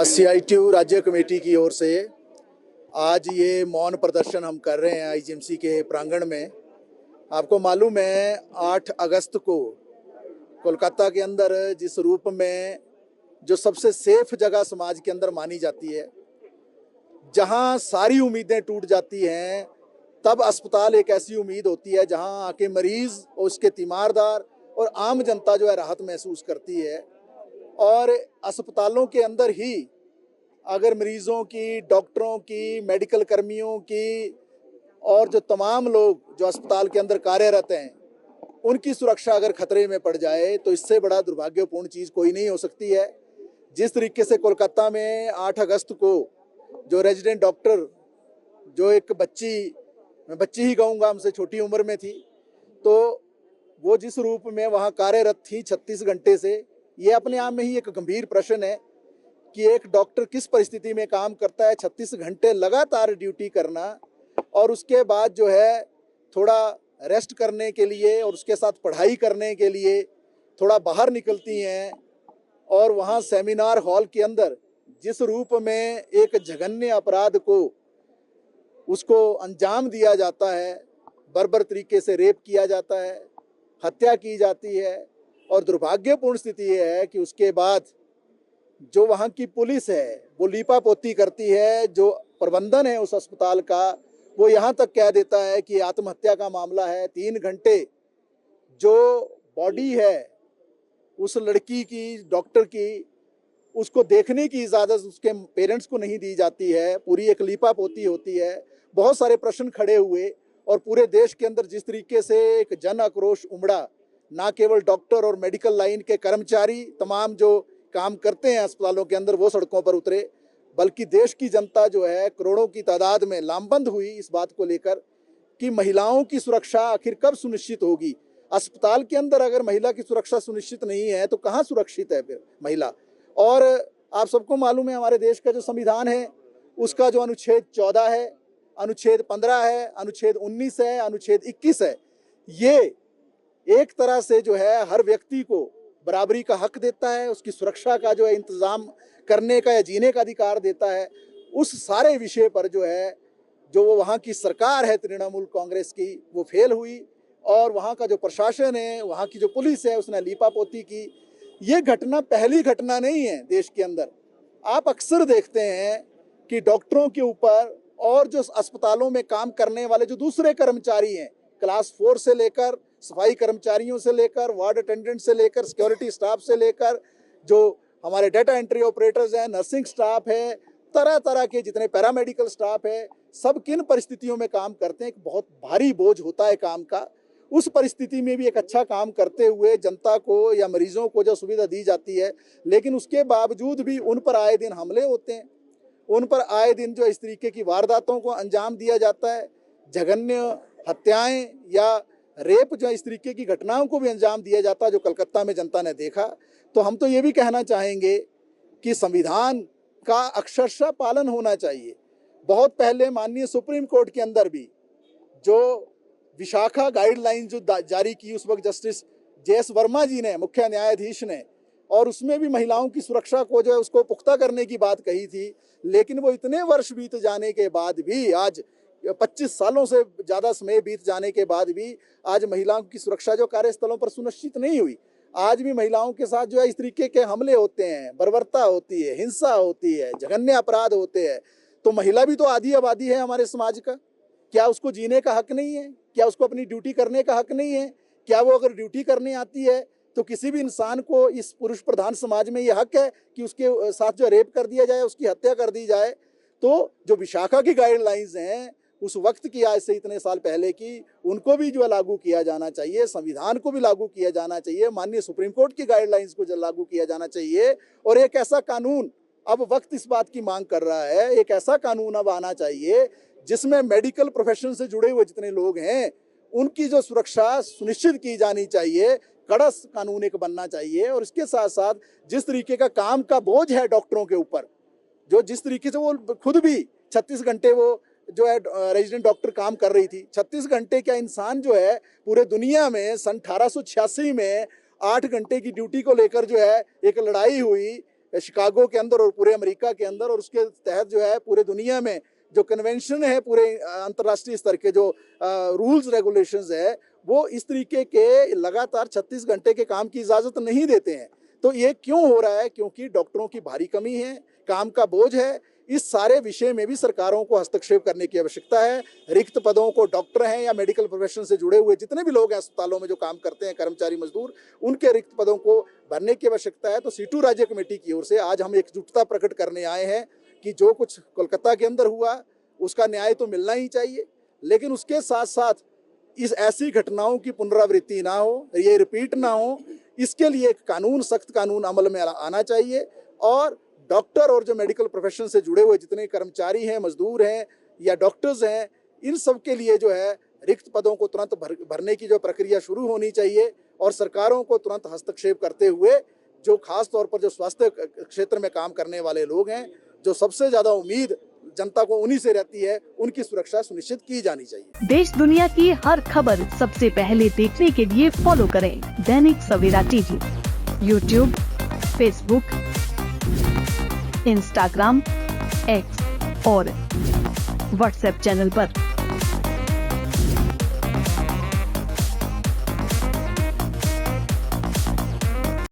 CITU राज्य committee की ओर से आज ये मौन प्रदर्शन हम कर रहे हैं IGMC के प्रांगण में। आपको मालूम है 8 अगस्त को कोलकाता के अंदर जिस रूप में जो सबसे सेफ जगह समाज के अंदर मानी जाती है, जहां सारी उम्मीदें टूट जाती हैं, तब अस्पताल एक ऐसी उम्मीद होती है जहां आके मरीज और उसके तीमारदार और आम जनता जो है राहत महसूस करती है। और अस्पतालों के अंदर ही अगर मरीजों की, डॉक्टरों की, मेडिकल कर्मियों की और जो तमाम लोग जो अस्पताल के अंदर कार्यरत हैं, उनकी सुरक्षा अगर खतरे में पड़ जाए तो इससे बड़ा दुर्भाग्यपूर्ण चीज़ कोई नहीं हो सकती है। जिस तरीके से कोलकाता में 8 अगस्त को जो रेजिडेंट डॉक्टर, जो एक बच्ची, मैं बच्ची ही कहूँगा, हमसे छोटी उम्र में थी, तो वो जिस रूप में वहाँ कार्यरत थी 36 घंटे से, ये अपने आप में ही एक गंभीर प्रश्न है कि एक डॉक्टर किस परिस्थिति में काम करता है। 36 घंटे लगातार ड्यूटी करना और उसके बाद जो है थोड़ा रेस्ट करने के लिए और उसके साथ पढ़ाई करने के लिए थोड़ा बाहर निकलती हैं, और वहाँ सेमिनार हॉल के अंदर जिस रूप में एक जघन्य अपराध को उसको अंजाम दिया जाता है, बर्बर तरीके से रेप किया जाता है, हत्या की जाती है। और दुर्भाग्यपूर्ण स्थिति ये है कि उसके बाद जो वहाँ की पुलिस है वो लीपापोती करती है, जो प्रबंधन है उस अस्पताल का वो यहाँ तक कह देता है कि आत्महत्या का मामला है। 3 घंटे जो बॉडी है उस लड़की की, डॉक्टर की, उसको देखने की इजाज़त उसके पेरेंट्स को नहीं दी जाती है। पूरी एक लीपापोती होती है। बहुत सारे प्रश्न खड़े हुए और पूरे देश के अंदर जिस तरीके से एक जन आक्रोश उमड़ा, ना केवल डॉक्टर और मेडिकल लाइन के कर्मचारी, तमाम जो काम करते हैं अस्पतालों के अंदर, वो सड़कों पर उतरे, बल्कि देश की जनता जो है करोड़ों की तादाद में लामबंद हुई इस बात को लेकर कि महिलाओं की सुरक्षा आखिर कब सुनिश्चित होगी। अस्पताल के अंदर अगर महिला की सुरक्षा सुनिश्चित नहीं है तो कहाँ सुरक्षित है फिर महिला। और आप सबको मालूम है हमारे देश का जो संविधान है उसका जो अनुच्छेद 14 है, अनुच्छेद 15 है, अनुच्छेद 19 है, अनुच्छेद 21 है, ये एक तरह से जो है हर व्यक्ति को बराबरी का हक देता है, उसकी सुरक्षा का जो है इंतज़ाम करने का या जीने का अधिकार देता है। उस सारे विषय पर जो है जो वो वहाँ की सरकार है तृणमूल कांग्रेस की, वो फेल हुई, और वहाँ का जो प्रशासन है, वहाँ की जो पुलिस है, उसने लीपापोती की। ये घटना पहली घटना नहीं है देश के अंदर। आप अक्सर देखते हैं कि डॉक्टरों के ऊपर और जो अस्पतालों में काम करने वाले जो दूसरे कर्मचारी हैं, क्लास 4 से लेकर सफाई कर्मचारियों से लेकर वार्ड अटेंडेंट से लेकर सिक्योरिटी स्टाफ से लेकर जो हमारे डाटा एंट्री ऑपरेटर्स हैं, नर्सिंग स्टाफ है, तरह तरह के जितने पैरामेडिकल स्टाफ है, सब किन परिस्थितियों में काम करते हैं। एक बहुत भारी बोझ होता है काम का। उस परिस्थिति में भी एक अच्छा काम करते हुए जनता को या मरीजों को जो सुविधा दी जाती है, लेकिन उसके बावजूद भी उन पर आए दिन हमले होते हैं, उन पर आए दिन जो इस तरीके की वारदातों को अंजाम दिया जाता है, जघन्य हत्याएं या रेप जो इस तरीके की घटनाओं को भी अंजाम दिया जाता है, जो कलकत्ता में जनता ने देखा। तो हम तो ये भी कहना चाहेंगे कि संविधान का अक्षरशः पालन होना चाहिए। बहुत पहले माननीय सुप्रीम कोर्ट के अंदर भी जो विशाखा गाइडलाइन जो जारी की उस वक्त जस्टिस JS वर्मा जी ने, मुख्य न्यायाधीश ने, और उसमें भी महिलाओं की सुरक्षा को जो है उसको पुख्ता करने की बात कही थी। लेकिन वो इतने वर्ष बीत जाने के बाद भी, आज 25 सालों से ज़्यादा समय बीत जाने के बाद भी आज महिलाओं की सुरक्षा जो कार्यस्थलों पर सुनिश्चित नहीं हुई। आज भी महिलाओं के साथ जो है इस तरीके के हमले होते हैं, बर्बरता होती है, हिंसा होती है, जघन्य अपराध होते हैं। तो महिला भी तो आधी आबादी है हमारे समाज का। क्या उसको जीने का हक नहीं है? क्या उसको अपनी ड्यूटी करने का हक नहीं है? क्या वो अगर ड्यूटी करने आती है तो किसी भी इंसान को इस पुरुष प्रधान समाज में ये हक है कि उसके साथ जो रेप कर दिया जाए, उसकी हत्या कर दी जाए? तो जो विशाखा की गाइडलाइंस हैं उस वक्त की, आज से इतने साल पहले की, उनको भी जो है लागू किया जाना चाहिए। संविधान को भी लागू किया जाना चाहिए। माननीय सुप्रीम कोर्ट की गाइडलाइंस को लागू किया जाना चाहिए। और एक ऐसा कानून, अब वक्त इस बात की मांग कर रहा है, एक ऐसा कानून अब आना चाहिए जिसमें मेडिकल प्रोफेशन से जुड़े हुए जितने लोग हैं उनकी जो सुरक्षा सुनिश्चित की जानी चाहिए। कड़ा कानून एक बनना चाहिए। और इसके साथ साथ जिस तरीके का काम का बोझ है डॉक्टरों के ऊपर, जो जिस तरीके से वो खुद भी 36 घंटे वो जो है रेजिडेंट डॉक्टर काम कर रही थी, 36 घंटे क्या इंसान जो है पूरे दुनिया में सन 1886 में 8 घंटे की ड्यूटी को लेकर जो है एक लड़ाई हुई, शिकागो के अंदर और पूरे अमेरिका के अंदर, और उसके तहत जो है पूरे दुनिया में जो कन्वेंशन है, पूरे अंतर्राष्ट्रीय स्तर के जो रूल्स रेगुलेशंस है, वो इस तरीके के लगातार 36 घंटे के काम की इजाज़त नहीं देते हैं। तो ये क्यों हो रहा है? क्योंकि डॉक्टरों की भारी कमी है, काम का बोझ है। इस सारे विषय में भी सरकारों को हस्तक्षेप करने की आवश्यकता है। रिक्त पदों को, डॉक्टर हैं या मेडिकल प्रोफेशन से जुड़े हुए जितने भी लोग हैं अस्पतालों में जो काम करते हैं, कर्मचारी मजदूर, उनके रिक्त पदों को भरने की आवश्यकता है। तो सीटू राज्य कमेटी की ओर से आज हम एकजुटता प्रकट करने आए हैं कि जो कुछ कोलकाता के अंदर हुआ उसका न्याय तो मिलना ही चाहिए, लेकिन उसके साथ साथ इस ऐसी घटनाओं की पुनरावृत्ति ना हो, ये रिपीट ना हो, इसके लिए एक कानून, सख्त कानून अमल में आना चाहिए। और डॉक्टर और जो मेडिकल प्रोफेशन से जुड़े हुए जितने कर्मचारी हैं, मजदूर हैं या डॉक्टर्स हैं, इन सब के लिए जो है रिक्त पदों को तुरंत भरने की जो प्रक्रिया शुरू होनी चाहिए, और सरकारों को तुरंत हस्तक्षेप करते हुए जो खास तौर पर जो स्वास्थ्य क्षेत्र में काम करने वाले लोग हैं, जो सबसे ज़्यादा उम्मीद जनता को उन्हीं से रहती है, उनकी सुरक्षा सुनिश्चित की जानी चाहिए। देश दुनिया की हर खबर सबसे पहले देखने के लिए फॉलो करें Dainik Savera TV, YouTube, Facebook, Instagram, X और व्हाट्सएप चैनल पर।